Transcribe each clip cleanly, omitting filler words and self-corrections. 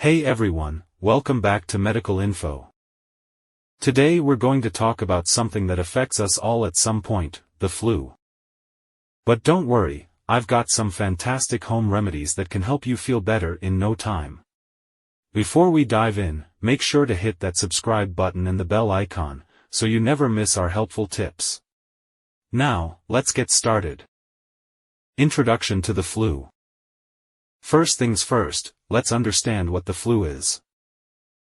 Hey everyone, welcome back to Medical Info. Today we're going to talk about something that affects us all at some point, the flu. But don't worry, I've got some fantastic home remedies that can help you feel better in no time. Before we dive in, make sure to hit that subscribe button and the bell icon, so you never miss our helpful tips. Now, let's get started. Introduction to the flu. First things first, let's understand what the flu is.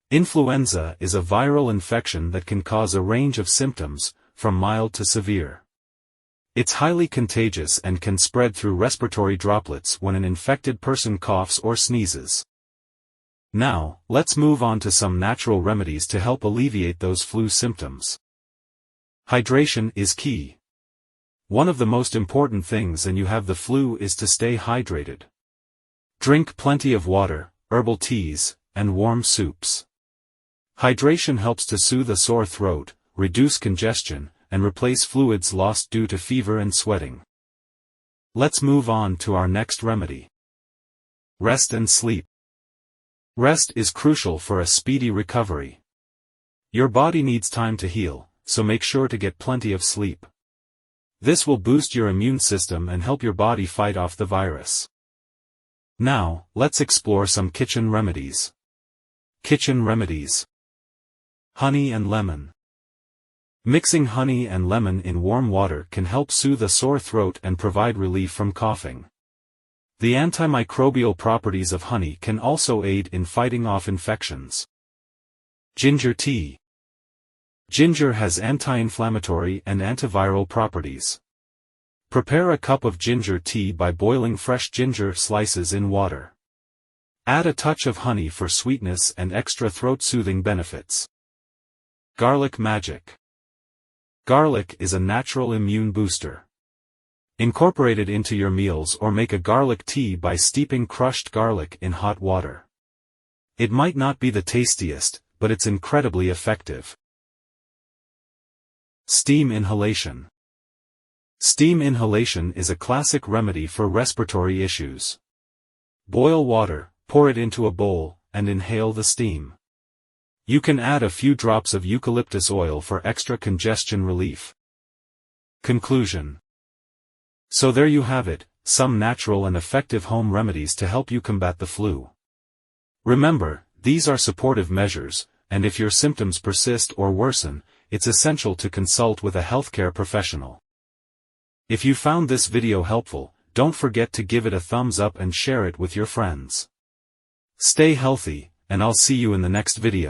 Influenza is a viral infection that can cause a range of symptoms, from mild to severe. It's highly contagious and can spread through respiratory droplets when an infected person coughs or sneezes. Now, let's move on to some natural remedies to help alleviate those flu symptoms. Hydration is key. One of the most important things when you have the flu is to stay hydrated. Drink plenty of water, herbal teas, and warm soups. Hydration helps to soothe a sore throat, reduce congestion, and replace fluids lost due to fever and sweating. Let's move on to our next remedy. Rest and sleep. Rest is crucial for a speedy recovery. Your body needs time to heal, so make sure to get plenty of sleep. This will boost your immune system and help your body fight off the virus. Now, let's explore some kitchen remedies. Kitchen remedies. Honey and lemon. Mixing honey and lemon in warm water can help soothe a sore throat and provide relief from coughing. The antimicrobial properties of honey can also aid in fighting off infections. Ginger tea. Ginger has anti-inflammatory and antiviral properties. Prepare a cup of ginger tea by boiling fresh ginger slices in water. Add a touch of honey for sweetness and extra throat-soothing benefits. Garlic magic. Garlic is a natural immune booster. Incorporate it into your meals or make a garlic tea by steeping crushed garlic in hot water. It might not be the tastiest, but it's incredibly effective. Steam inhalation. Steam inhalation is a classic remedy for respiratory issues. Boil water, pour it into a bowl, and inhale the steam. You can add a few drops of eucalyptus oil for extra congestion relief. Conclusion. So there you have it, some natural and effective home remedies to help you combat the flu. Remember, these are supportive measures, and if your symptoms persist or worsen, it's essential to consult with a healthcare professional. If you found this video helpful, don't forget to give it a thumbs up and share it with your friends. Stay healthy, and I'll see you in the next video.